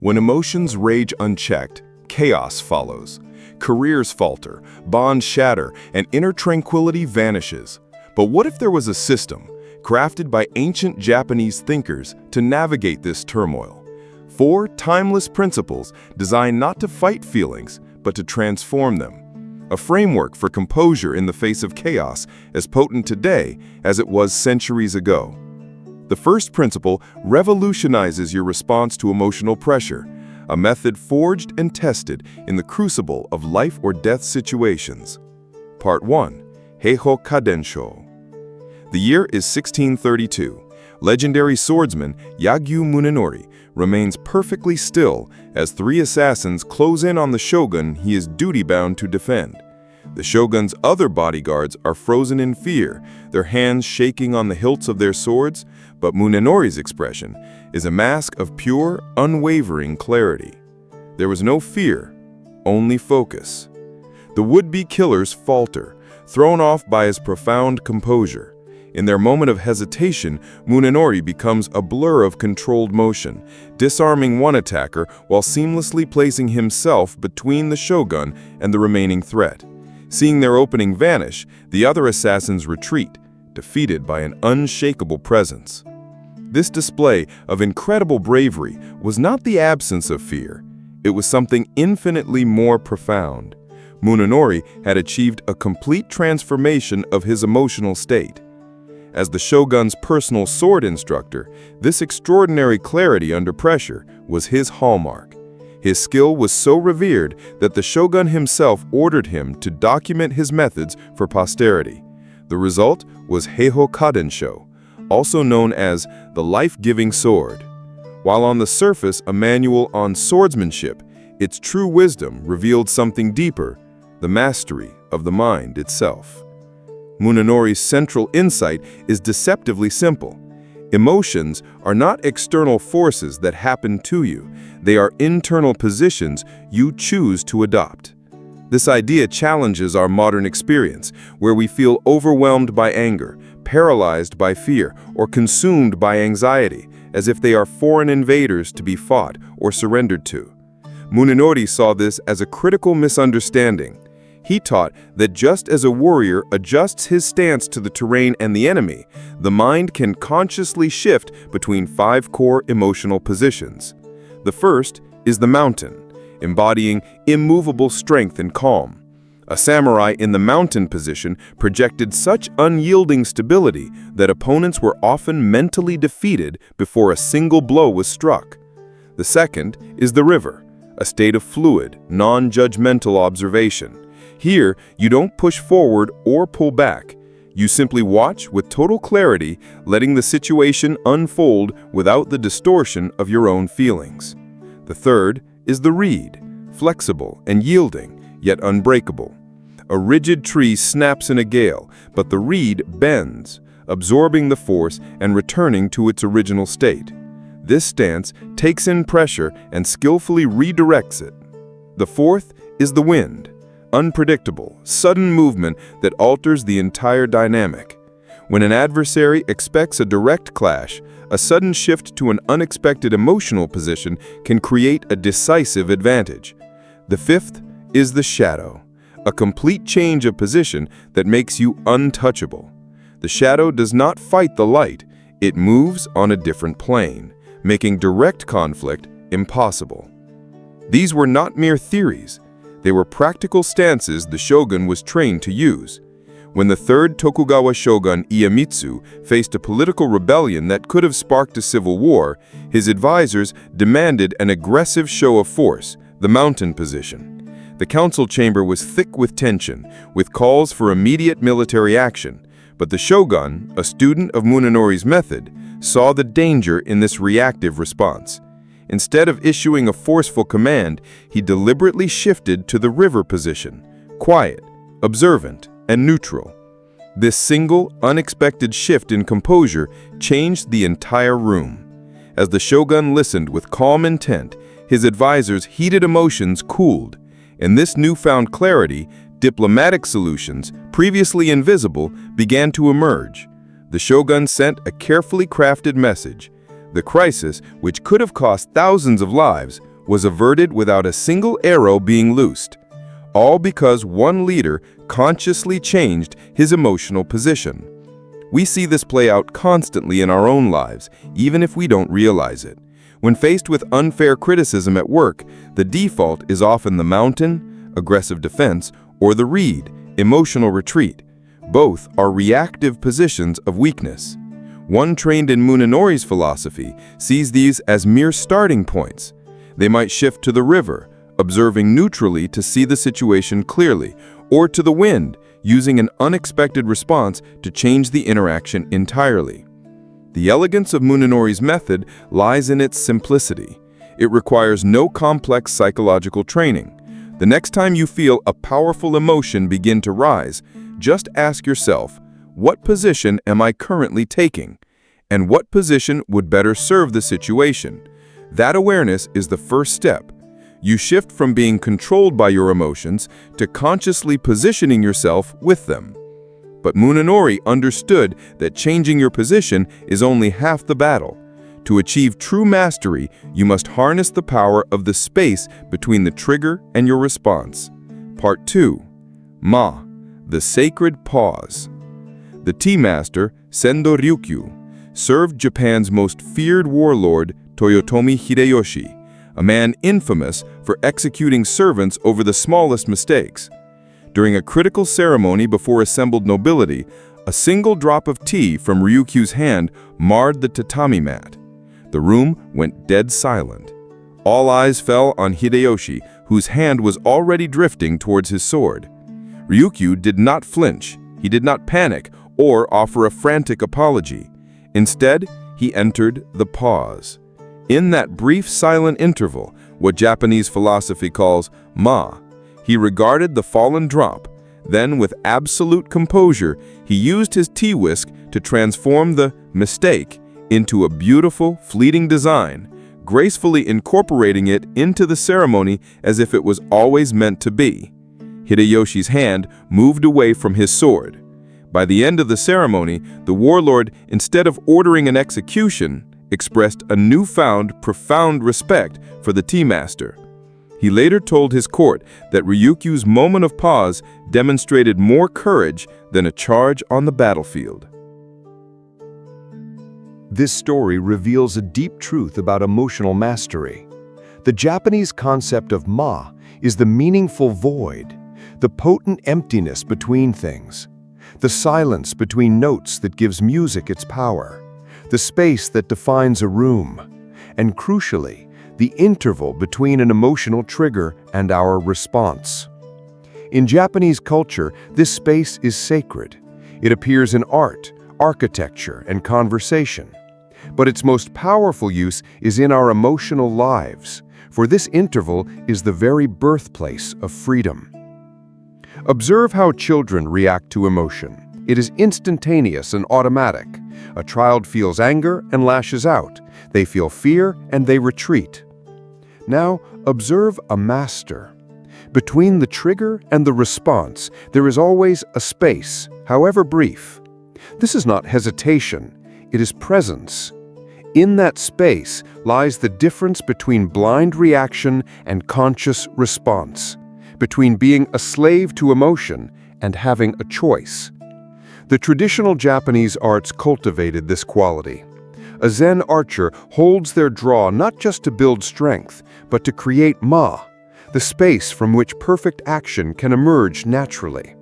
When emotions rage unchecked, chaos follows. Careers falter, bonds shatter, and inner tranquility vanishes. But what if there was a system, crafted by ancient Japanese thinkers, to navigate this turmoil? 4 timeless principles designed not to fight feelings, but to transform them. A framework for composure in the face of chaos, as potent today as it was centuries ago. The first principle revolutionizes your response to emotional pressure, a method forged and tested in the crucible of life or death situations. Part 1. Heihō Kadensho. The year is 1632. Legendary swordsman Yagyu Munenori remains perfectly still as 3 assassins close in on the shogun he is duty-bound to defend. The shogun's other bodyguards are frozen in fear, their hands shaking on the hilts of their swords, but Munenori's expression is a mask of pure, unwavering clarity. There was no fear, only focus. The would-be killers falter, thrown off by his profound composure. In their moment of hesitation, Munenori becomes a blur of controlled motion, disarming one attacker while seamlessly placing himself between the shogun and the remaining threat. Seeing their opening vanish, the other assassins retreat, defeated by an unshakable presence. This display of incredible bravery was not the absence of fear. It was something infinitely more profound. Munenori had achieved a complete transformation of his emotional state. As the shogun's personal sword instructor, this extraordinary clarity under pressure was his hallmark. His skill was so revered that the shogun himself ordered him to document his methods for posterity. The result was Heihō Kadensho, also known as the life-giving sword. While on the surface a manual on swordsmanship, its true wisdom revealed something deeper, the mastery of the mind itself. Munenori's central insight is deceptively simple. Emotions are not external forces that happen to you. They are internal positions you choose to adopt. This idea challenges our modern experience, where we feel overwhelmed by anger, paralyzed by fear, or consumed by anxiety, as if they are foreign invaders to be fought or surrendered to. Munenori saw this as a critical misunderstanding. He taught that just as a warrior adjusts his stance to the terrain and the enemy, the mind can consciously shift between 5 core emotional positions. The first is the mountain, embodying immovable strength and calm. A samurai in the mountain position projected such unyielding stability that opponents were often mentally defeated before a single blow was struck. The second is the river, a state of fluid, non-judgmental observation. Here, you don't push forward or pull back. You simply watch with total clarity, letting the situation unfold without the distortion of your own feelings. The third is the reed, flexible and yielding, yet unbreakable. A rigid tree snaps in a gale, but the reed bends, absorbing the force and returning to its original state. This stance takes in pressure and skillfully redirects it. The fourth is the wind. Unpredictable, sudden movement that alters the entire dynamic. When an adversary expects a direct clash, a sudden shift to an unexpected emotional position can create a decisive advantage. The fifth is the shadow, a complete change of position that makes you untouchable. The shadow does not fight the light, it moves on a different plane, making direct conflict impossible. These were not mere theories. They were practical stances the shogun was trained to use. When the third Tokugawa shogun Iemitsu faced a political rebellion that could have sparked a civil war, his advisors demanded an aggressive show of force, the mountain position. The council chamber was thick with tension, with calls for immediate military action. But the shogun, a student of Munenori's method, saw the danger in this reactive response. Instead of issuing a forceful command, he deliberately shifted to the river position, quiet, observant, and neutral. This single, unexpected shift in composure changed the entire room. As the shogun listened with calm intent, his advisors' heated emotions cooled. In this newfound clarity, diplomatic solutions, previously invisible, began to emerge. The shogun sent a carefully crafted message. The crisis, which could have cost thousands of lives, was averted without a single arrow being loosed, all because one leader consciously changed his emotional position. We see this play out constantly in our own lives, even if we don't realize it. When faced with unfair criticism at work, the default is often the mountain, aggressive defense, or the reed, emotional retreat. Both are reactive positions of weakness. One trained in Munenori's philosophy sees these as mere starting points. They might shift to the river, observing neutrally to see the situation clearly, or to the wind, using an unexpected response to change the interaction entirely. The elegance of Munenori's method lies in its simplicity. It requires no complex psychological training. The next time you feel a powerful emotion begin to rise, just ask yourself, what position am I currently taking? And what position would better serve the situation? That awareness is the first step. You shift from being controlled by your emotions to consciously positioning yourself with them. But Munenori understood that changing your position is only half the battle. To achieve true mastery, you must harness the power of the space between the trigger and your response. Part 2. Ma, the sacred pause. The tea master, Sendo Rikyū, served Japan's most feared warlord, Toyotomi Hideyoshi, a man infamous for executing servants over the smallest mistakes. During a critical ceremony before assembled nobility, a single drop of tea from Ryukyū's hand marred the tatami mat. The room went dead silent. All eyes fell on Hideyoshi, whose hand was already drifting towards his sword. Rikyū did not flinch, he did not panic or offer a frantic apology. Instead, he entered the pause. In that brief silent interval, what Japanese philosophy calls ma, he regarded the fallen drop. Then, with absolute composure, he used his tea whisk to transform the mistake into a beautiful, fleeting design, gracefully incorporating it into the ceremony as if it was always meant to be. Hideyoshi's hand moved away from his sword. By the end of the ceremony, the warlord, instead of ordering an execution, expressed a newfound, profound respect for the tea master. He later told his court that Ryukyū's moment of pause demonstrated more courage than a charge on the battlefield. This story reveals a deep truth about emotional mastery. The Japanese concept of ma is the meaningful void, the potent emptiness between things, the silence between notes that gives music its power, the space that defines a room, and crucially, the interval between an emotional trigger and our response. In Japanese culture, this space is sacred. It appears in art, architecture, and conversation. But its most powerful use is in our emotional lives, for this interval is the very birthplace of freedom. Observe how children react to emotion. It is instantaneous and automatic. A child feels anger and lashes out. They feel fear and they retreat. Now, observe a master. Between the trigger and the response, there is always a space, however brief. This is not hesitation, it is presence. In that space lies the difference between blind reaction and conscious response, between being a slave to emotion and having a choice. The traditional Japanese arts cultivated this quality. A Zen archer holds their draw not just to build strength, but to create ma, the space from which perfect action can emerge naturally.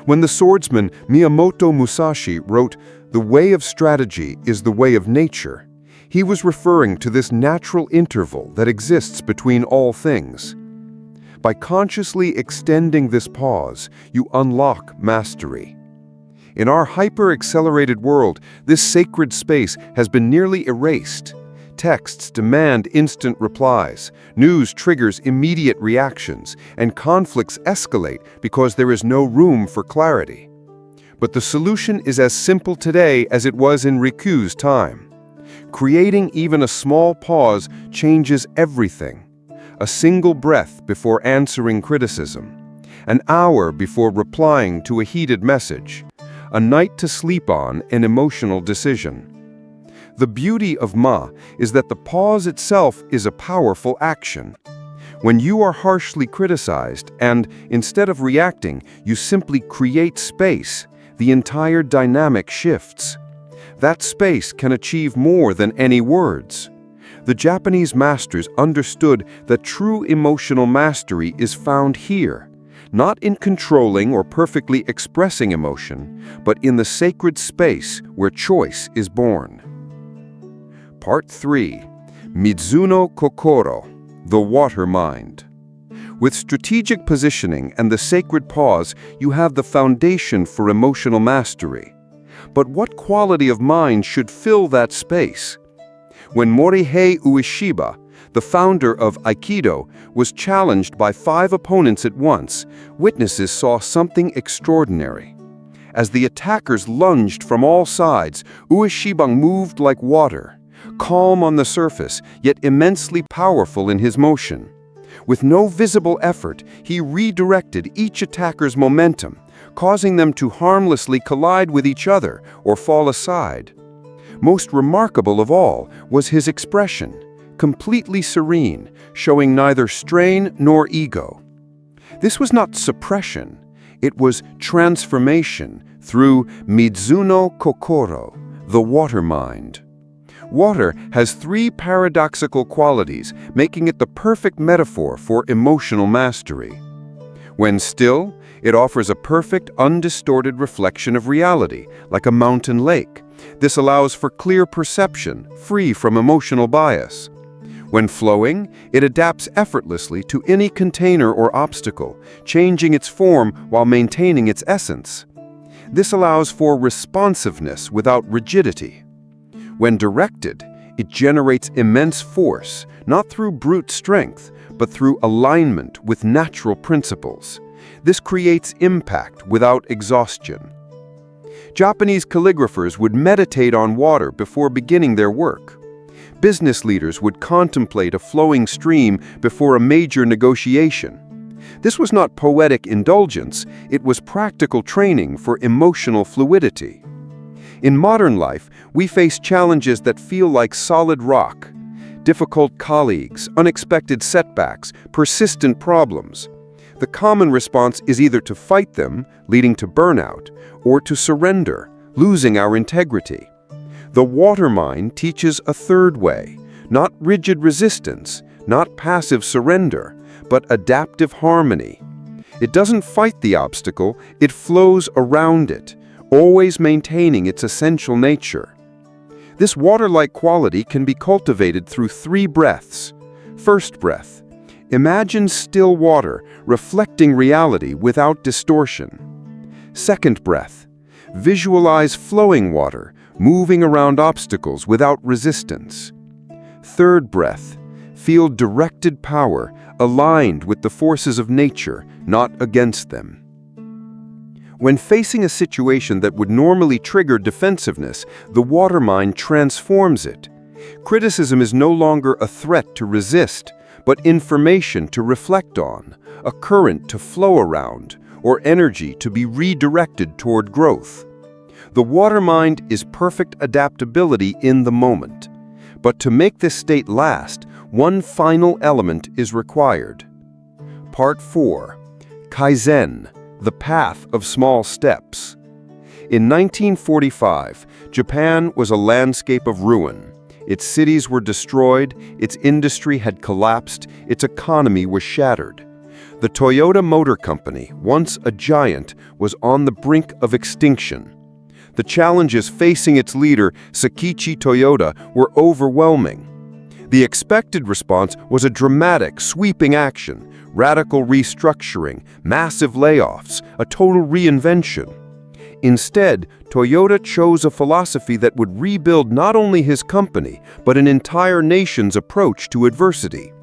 When the swordsman Miyamoto Musashi wrote, "The way of strategy is the way of nature," he was referring to this natural interval that exists between all things. By consciously extending this pause, you unlock mastery. In our hyper-accelerated world, this sacred space has been nearly erased. Texts demand instant replies, news triggers immediate reactions, and conflicts escalate because there is no room for clarity. But the solution is as simple today as it was in Rikyū's time. Creating even a small pause changes everything. A single breath before answering criticism, an hour before replying to a heated message, a night to sleep on an emotional decision. The beauty of Ma is that the pause itself is a powerful action. When you are harshly criticized and, instead of reacting, you simply create space, the entire dynamic shifts. That space can achieve more than any words. The Japanese masters understood that true emotional mastery is found here, not in controlling or perfectly expressing emotion, but in the sacred space where choice is born. Part 3. Mizu no Kokoro, the water mind. With strategic positioning and the sacred pause, you have the foundation for emotional mastery. But what quality of mind should fill that space? When Morihei Ueshiba, the founder of Aikido, was challenged by 5 opponents at once, witnesses saw something extraordinary. As the attackers lunged from all sides, Ueshiba moved like water, calm on the surface, yet immensely powerful in his motion. With no visible effort, he redirected each attacker's momentum, causing them to harmlessly collide with each other or fall aside. Most remarkable of all was his expression, completely serene, showing neither strain nor ego. This was not suppression, it was transformation through Mizu no Kokoro, the water mind. Water has 3 paradoxical qualities, making it the perfect metaphor for emotional mastery. When still, it offers a perfect, undistorted reflection of reality, like a mountain lake. This allows for clear perception, free from emotional bias. When flowing, it adapts effortlessly to any container or obstacle, changing its form while maintaining its essence. This allows for responsiveness without rigidity. When directed, it generates immense force, not through brute strength, but through alignment with natural principles. This creates impact without exhaustion. Japanese calligraphers would meditate on water before beginning their work. Business leaders would contemplate a flowing stream before a major negotiation. This was not poetic indulgence, it was practical training for emotional fluidity. In modern life, we face challenges that feel like solid rock. Difficult colleagues, unexpected setbacks, persistent problems. The common response is either to fight them, leading to burnout, or to surrender, losing our integrity. The water mind teaches a third way, not rigid resistance, not passive surrender, but adaptive harmony. It doesn't fight the obstacle, it flows around it, always maintaining its essential nature. This water-like quality can be cultivated through 3 breaths. First breath. Imagine still water, reflecting reality without distortion. Second breath. Visualize flowing water, moving around obstacles without resistance. Third breath. Feel directed power, aligned with the forces of nature, not against them. When facing a situation that would normally trigger defensiveness, the water mind transforms it. Criticism is no longer a threat to resist, but information to reflect on, a current to flow around, or energy to be redirected toward growth. The water mind is perfect adaptability in the moment. But to make this state last, one final element is required. Part 4. Kaizen, the path of small steps. In 1945, Japan was a landscape of ruin. Its cities were destroyed, its industry had collapsed, its economy was shattered. The Toyota Motor Company, once a giant, was on the brink of extinction. The challenges facing its leader, Sakichi Toyoda, were overwhelming. The expected response was a dramatic, sweeping action, radical restructuring, massive layoffs, a total reinvention. Instead, Toyota chose a philosophy that would rebuild not only his company, but an entire nation's approach to adversity.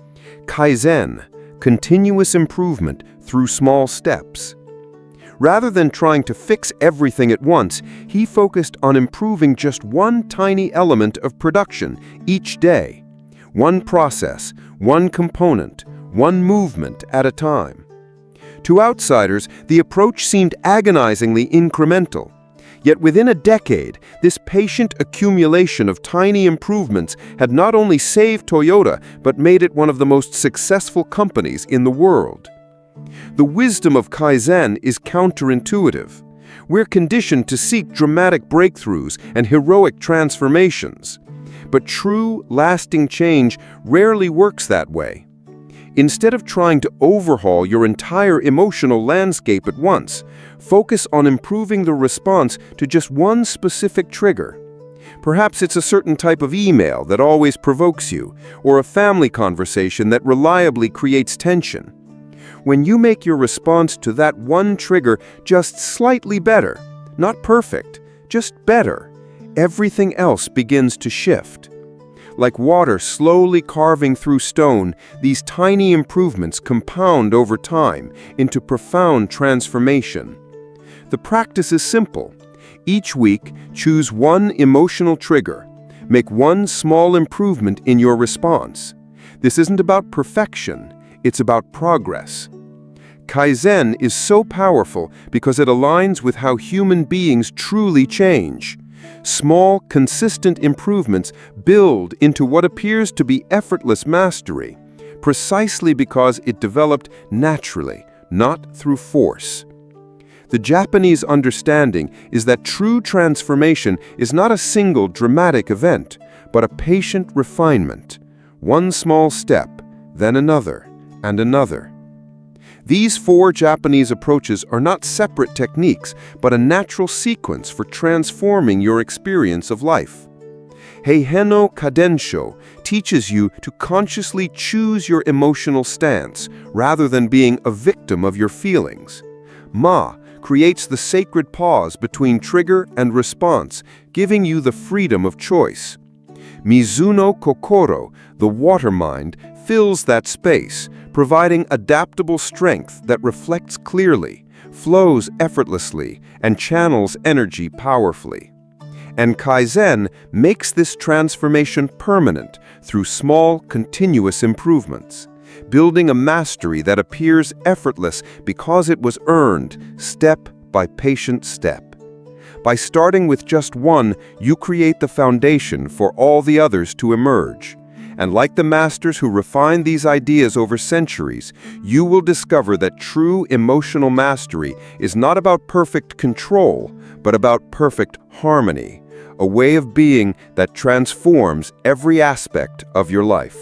Kaizen, continuous improvement through small steps. Rather than trying to fix everything at once, he focused on improving just one tiny element of production each day. One process, one component, one movement at a time. To outsiders, the approach seemed agonizingly incremental. Yet within a decade, this patient accumulation of tiny improvements had not only saved Toyota, but made it one of the most successful companies in the world. The wisdom of Kaizen is counterintuitive. We're conditioned to seek dramatic breakthroughs and heroic transformations. But true, lasting change rarely works that way. Instead of trying to overhaul your entire emotional landscape at once, focus on improving the response to just one specific trigger. Perhaps it's a certain type of email that always provokes you, or a family conversation that reliably creates tension. When you make your response to that one trigger just slightly better, not perfect, just better, everything else begins to shift. Like water slowly carving through stone, these tiny improvements compound over time into profound transformation. The practice is simple. Each week, choose one emotional trigger. Make one small improvement in your response. This isn't about perfection, it's about progress. Kaizen is so powerful because it aligns with how human beings truly change. Small, consistent improvements build into what appears to be effortless mastery, precisely because it developed naturally, not through force. The Japanese understanding is that true transformation is not a single dramatic event, but a patient refinement. One small step, then another, and another. These 4 Japanese approaches are not separate techniques, but a natural sequence for transforming your experience of life. Heihō Kadensho teaches you to consciously choose your emotional stance rather than being a victim of your feelings. Ma creates the sacred pause between trigger and response, giving you the freedom of choice. Mizu no Kokoro, the water mind, fills that space, providing adaptable strength that reflects clearly, flows effortlessly, and channels energy powerfully. And Kaizen makes this transformation permanent through small, continuous improvements, building a mastery that appears effortless because it was earned step by patient step. By starting with just one, you create the foundation for all the others to emerge. And like the masters who refined these ideas over centuries, you will discover that true emotional mastery is not about perfect control, but about perfect harmony, a way of being that transforms every aspect of your life.